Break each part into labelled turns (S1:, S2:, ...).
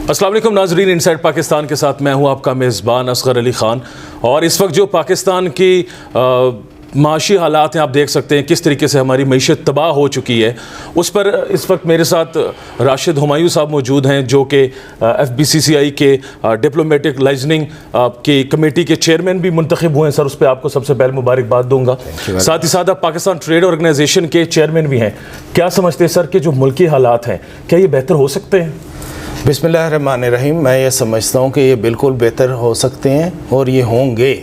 S1: अस्सलाम वालेकुम नाज़रीन, इनसाइड पाकिस्तान के साथ मैं हूं आपका मेज़बान असगर अली ख़ान। और इस वक्त जो पाकिस्तान की माशी हालात हैं, आप देख सकते हैं किस तरीके से हमारी मईशत तबाह हो चुकी है। उस पर इस वक्त मेरे साथ राशिद हुमायूं साहब मौजूद हैं, जो कि FBCCI के डिप्लोमेटिक लाइजनिंग की कमेटी के चेयरमैन भी मुंतखब हुए हैं। सर, उस पर आपको सबसे पहले मुबारकबाद दूंगा। साथ ही साथ आप पाकिस्तान ट्रेड ऑर्गेनाइजेशन के चेयरमैन भी हैं। क्या समझते हैं सर कि जो मुल्की हालात हैं, क्या ये बेहतर हो सकते हैं?
S2: बिस्मिल्लाहिर्रहमानिर्रहीम। मैं ये समझता हूँ कि ये बिल्कुल बेहतर हो सकते हैं और ये होंगे।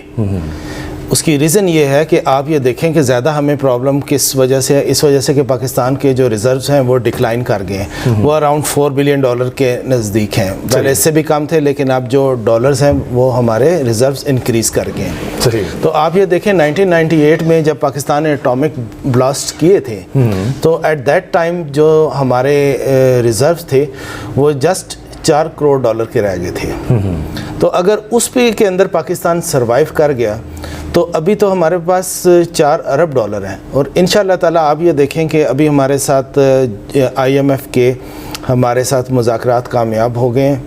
S2: उसकी रीज़न ये है कि आप ये देखें कि ज़्यादा हमें प्रॉब्लम किस वजह से है। इस वजह से कि पाकिस्तान के जो रिज़र्व्स हैं वो डिक्लाइन कर गए हैं। वो अराउंड $4 बिलियन के नज़दीक हैं। पहले इससे भी कम थे, लेकिन अब जो डॉलर्स हैं वो हमारे रिज़र्व्स इंक्रीज़ कर गए हैं। तो आप ये देखें 1998 में जब पाकिस्तान ने एटॉमिक ब्लास्ट किए थे, तो एट दैट टाइम जो हमारे रिज़र्व्स थे वो जस्ट $4 करोड़ के रह गए थे। तो अगर उस पे के अंदर पाकिस्तान सरवाइव कर गया तो अभी तो हमारे पास $4 अरब हैं। और इंशाअल्लाह ताला आप ये देखें कि अभी हमारे साथ IMF के हमारे साथ मुज़ाकरात कामयाब हो गए हैं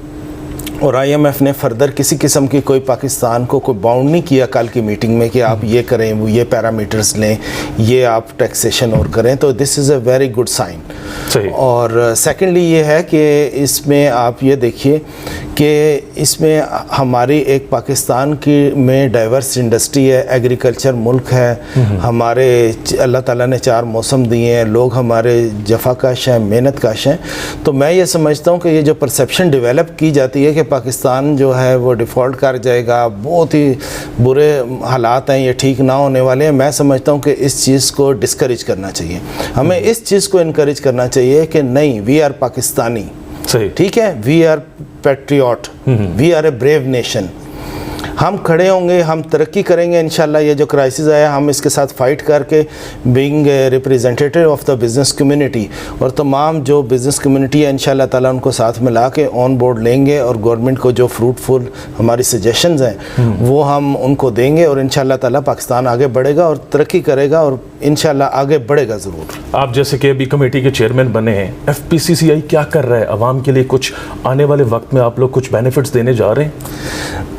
S2: और IMF ने फर्दर किसी किस्म की कोई पाकिस्तान को कोई बाउंड नहीं किया कल की मीटिंग में कि आप ये करें, वो ये पैरामीटर्स लें, ये आप टैक्सेशन और करें। तो this is a very good sign. और सेकेंडली ये है कि इसमें आप ये देखिए कि इसमें हमारी एक पाकिस्तान की में डाइवर्स इंडस्ट्री है, एग्रीकल्चर मुल्क है, हमारे अल्लाह ताला ने 4 मौसम दिए हैं, लोग हमारे जफाकश हैं, मेहनत कश हैं। तो मैं ये समझता हूँ कि ये जो परसेप्शन डेवलप की जाती है कि पाकिस्तान जो है वो डिफ़ॉल्ट कर जाएगा, बहुत ही बुरे हालात हैं, ये ठीक ना होने वाले हैं, मैं समझता हूँ कि इस चीज़ को डिस्करेज करना चाहिए। हमें इस चीज़ को इनकरेज करना चाहिए कि नहीं, वी आर पाकिस्तानी, ठीक है, we are patriot, we are a brave nation. हम खड़े होंगे, हम तरक्की करेंगे इंशाल्लाह। ये जो क्राइसिस आया, हम इसके साथ फाइट करके being representative of the business community, और तमाम जो बिज़नेस कम्युनिटी है इंशाल्लाह ताला उनको साथ मिला के ऑन बोर्ड लेंगे और गवर्नमेंट को जो फ्रूटफुल हमारी सजेशंस हैं वो हम उनको देंगे और इंशाल्लाह ताला पाकिस्तान आगे बढ़ेगा और तरक्की करेगा और इंशाल्लाह आगे बढ़ेगा ज़रूर।
S1: आप जैसे कि अभी कमेटी के चेयरमैन बने हैं, FBCCI क्या कर रहा है आवाम के लिए? कुछ आने वाले वक्त में आप लोग कुछ बेनिफिट्स देने जा रहे हैं?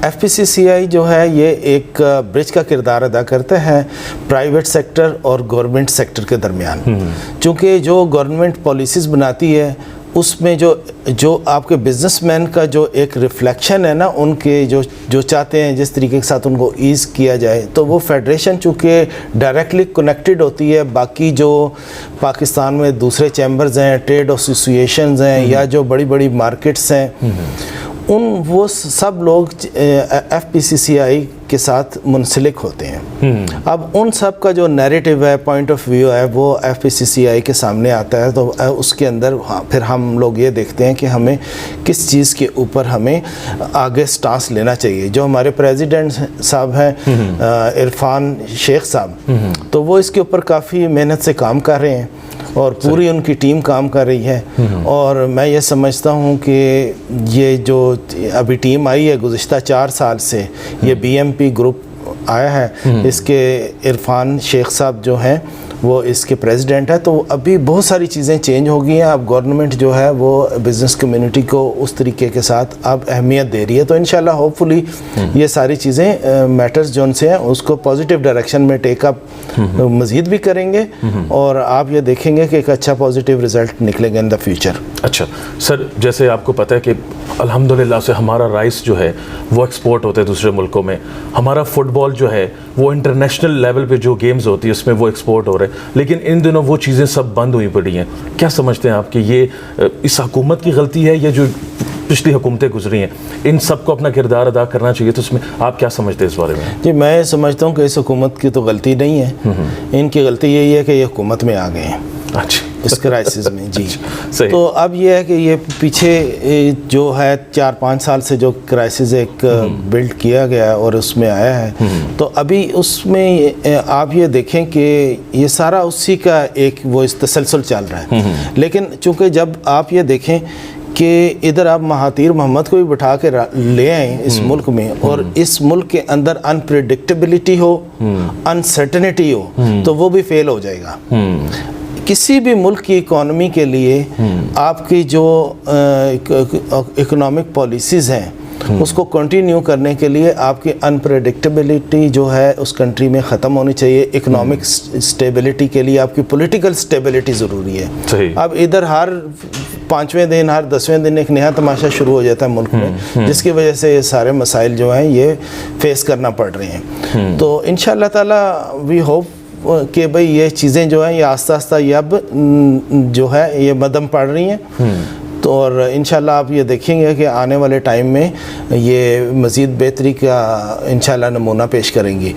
S2: FBCCI जो है ये एक ब्रिज का किरदार अदा करता है प्राइवेट सेक्टर और गवर्नमेंट सेक्टर के दरमियान। चूँकि जो गवर्नमेंट पॉलिसीज़ बनाती है उसमें जो आपके बिजनेसमैन का जो एक रिफ्लेक्शन है ना, उनके जो चाहते हैं जिस तरीके के साथ उनको ईज़ किया जाए, तो वो फेडरेशन चूँकि डायरेक्टली कनेक्टेड होती है बाकी जो पाकिस्तान में दूसरे चैम्बर्स हैं, ट्रेड एसोसिएशंस हैं या जो बड़ी बड़ी मार्केट्स हैं, वो सब लोग FBCCI के साथ मुंसलिक होते हैं। अब उन सब का जो नैरेटिव है, पॉइंट ऑफ व्यू है, वो FBCCI के सामने आता है। तो उसके अंदर फिर हम लोग ये देखते हैं कि हमें किस चीज़ के ऊपर हमें आगे स्टांस लेना चाहिए। जो हमारे प्रेसिडेंट साहब हैं इरफान शेख साहब, तो वो इसके ऊपर काफ़ी मेहनत से काम कर रहे हैं और पूरी उनकी टीम काम कर रही है। और मैं ये समझता हूँ कि ये जो अभी टीम आई है गुज़िश्ता 4 साल से, ये BMP ग्रुप आया है, इसके इरफान शेख साहब जो हैं वो इसके प्रेसिडेंट है। तो अभी बहुत सारी चीज़ें चेंज हो गई हैं। अब गवर्नमेंट जो है वो बिज़नेस कम्युनिटी को उस तरीके के साथ अब अहमियत दे रही है। तो इंशाल्लाह होपफुली ये सारी चीज़ें मैटर्स जो उनसे हैं उसको पॉजिटिव डायरेक्शन में टेकअप मज़ीद भी करेंगे और आप ये देखेंगे कि एक अच्छा पॉजिटिव रिज़ल्ट निकलेगा इन द फ्यूचर।
S1: अच्छा सर, जैसे आपको पता है कि अल्हम्दुलिल्लाह से हमारा राइस जो है वो एक्सपोर्ट होता है दूसरे मुल्कों में, हमारा फुटबॉल जो है वो इंटरनेशनल लेवल पे जो गेम्स होती है उसमें वो एक्सपोर्ट हो रहे हैं, लेकिन इन दिनों वो चीज़ें सब बंद हुई पड़ी हैं। क्या समझते हैं आप कि ये इस हुकूमत की गलती है या जो पिछली हुकूमतें गुजरी हैं, इन सब को अपना किरदार अदा करना चाहिए? तो उसमें आप क्या समझते हैं इस बारे में?
S2: जी, मैं समझता हूँ कि इस हुकूमत की तो गलती नहीं है, इनकी गलती यही है कि ये हुकूमत में आ गए हैं।
S1: अच्छा,
S2: इस क्राइसिस में जी
S1: सही।
S2: तो अब ये है कि ये पीछे जो है 4-5 साल से जो क्राइसिस एक बिल्ड किया गया है और उसमें आया है, तो अभी उसमें आप ये देखें कि ये सारा उसी का एक वो इस तसलसल चल रहा है। लेकिन चूँकि जब आप ये देखें कि इधर आप महातीर मोहम्मद को भी बिठा के ले आए इस मुल्क में और इस मुल्क के अंदर अनप्रेडिक्टेबिलिटी हो, अनसर्टेनिटी हो, तो वो भी फेल हो जाएगा। کسی بھی ملک کی اکانومی کے لیے آپ کی جو اکنامک پالیسیز ہیں اس کو کنٹینیو کرنے کے لیے آپ کی انپریڈکٹیبلٹی جو ہے اس کنٹری میں ختم ہونی چاہیے. اکنامک سٹیبلٹی کے لیے آپ کی پولیٹیکل سٹیبلٹی ضروری ہے. اب ادھر ہر 5ویں دن ہر 10ویں دن ایک نیا تماشا شروع ہو جاتا ہے ملک میں, جس کی وجہ سے یہ سارے مسائل جو ہیں یہ فیس کرنا پڑ رہے ہیں. تو انشاءاللہ تعالی وی ہوپ کہ بھئی یہ چیزیں جو ہیں یہ آہستہ آہستہ یہ اب جو ہے یہ مدم پڑ رہی ہیں. تو اور انشاءاللہ آپ یہ دیکھیں گے کہ آنے والے ٹائم میں یہ مزید بہتری کا انشاءاللہ نمونہ پیش کریں گی.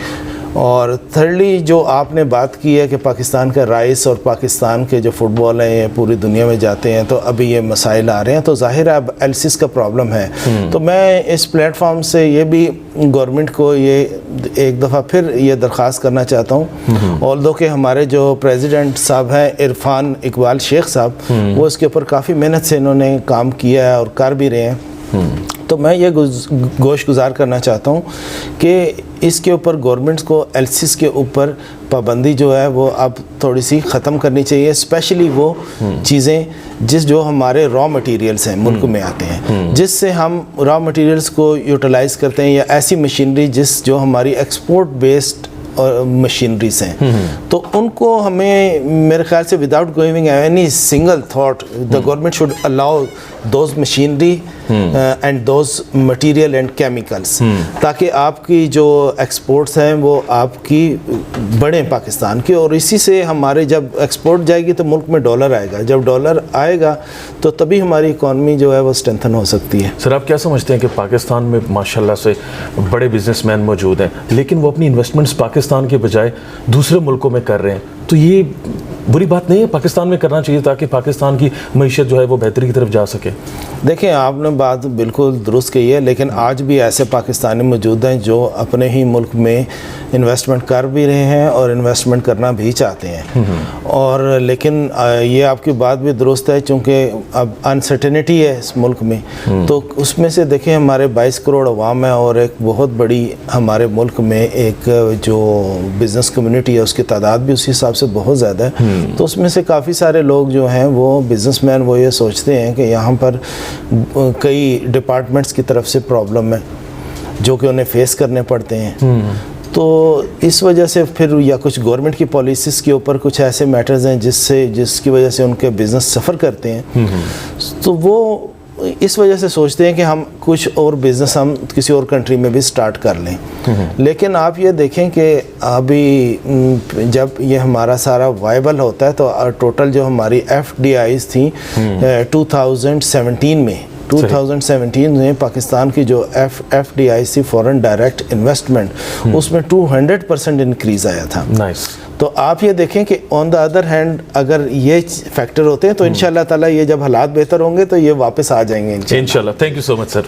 S2: اور تھرڈلی جو آپ نے بات کی ہے کہ پاکستان کا رائس اور پاکستان کے جو فٹ بال ہیں یہ پوری دنیا میں جاتے ہیں تو ابھی یہ مسائل آ رہے ہیں, تو ظاہر ہے اب ایلسس کا پرابلم ہے. تو میں اس پلیٹ فارم سے یہ بھی گورنمنٹ کو یہ ایک دفعہ پھر یہ درخواست کرنا چاہتا ہوں, آلدو کہ ہمارے جو پریزیڈنٹ صاحب ہیں عرفان اقبال شیخ صاحب, وہ اس کے اوپر کافی محنت سے انہوں نے کام کیا ہے اور کر بھی رہے ہیں. تو میں یہ گوش گزار کرنا چاہتا ہوں کہ اس کے اوپر گورنمنٹس کو ایلسس کے اوپر پابندی جو ہے وہ اب تھوڑی سی ختم کرنی چاہیے, اسپیشلی وہ چیزیں جو ہمارے را مٹیریلز ہیں ملک میں آتے ہیں, جس سے ہم را مٹیریلز کو یوٹیلائز کرتے ہیں, یا ایسی مشینری جو ہماری ایکسپورٹ بیسڈ مشینریز ہیں, تو ان کو ہمیں میرے خیال سے without going any single thought the government should allow those machinery and those material and chemicals, تاکہ آپ کی جو ایکسپورٹس ہیں وہ آپ کی بڑھیں پاکستان کے, اور اسی سے ہمارے جب ایکسپورٹ جائے گی تو ملک میں ڈالر آئے گا, جب ڈالر آئے گا تو تبھی ہماری اکانومی جو ہے وہ اسٹرینتھن ہو سکتی ہے.
S1: سر آپ کیا سمجھتے ہیں کہ پاکستان میں ماشاءاللہ سے بڑے بزنس مین موجود ہیں, لیکن وہ اپنی انویسٹمنٹس پاکستان کے بجائے دوسرے ملکوں میں کر رہے ہیں, تو یہ بری بات نہیں ہے؟ پاکستان میں کرنا چاہیے تاکہ پاکستان کی معیشت جو ہے وہ بہتری کی طرف جا سکے.
S2: دیکھیں آپ نے بات بالکل درست کہی ہے, لیکن آج بھی ایسے پاکستانی موجود ہیں جو اپنے ہی ملک میں انویسٹمنٹ کر بھی رہے ہیں اور انویسٹمنٹ کرنا بھی چاہتے ہیں. اور لیکن یہ آپ کی بات بھی درست ہے, چونکہ اب انسرٹینٹی ہے اس ملک میں, تو اس میں سے دیکھیں ہمارے 22 کروڑ عوام ہے اور ایک بہت بڑی ہمارے ملک میں ایک جو بزنس کمیونٹی ہے اس کی تعداد بھی اسی حساب سے بہت زیادہ ہے. تو اس میں سے کافی سارے لوگ جو ہیں وہ بزنس مین وہ یہ سوچتے ہیں کہ یہاں پر کئی ڈپارٹمنٹس کی طرف سے پرابلم ہے جو کہ انہیں فیس کرنے پڑتے ہیں. تو اس وجہ سے پھر یا کچھ گورنمنٹ کی پالیسیز کے اوپر کچھ ایسے میٹرز ہیں جس کی وجہ سے ان کے بزنس سفر کرتے ہیں, تو وہ اس وجہ سے سوچتے ہیں کہ ہم کچھ اور بزنس ہم کسی اور کنٹری میں بھی سٹارٹ کر لیں. لیکن آپ یہ دیکھیں کہ ابھی جب یہ ہمارا سارا وائبل ہوتا ہے تو ٹوٹل جو ہماری ایف ڈی آئیز تھیں 2017 میں پاکستان کی جو F D I C foreign direct investment, اس میں 200% انکریز آیا تھا. تو آپ یہ دیکھیں کہ آن دا ادر ہینڈ اگر یہ فیکٹر ہوتے ہیں تو انشاءاللہ تعالیٰ یہ جب حالات بہتر ہوں گے تو یہ واپس آ جائیں گے انشاءاللہ.
S1: Thank you so much sir.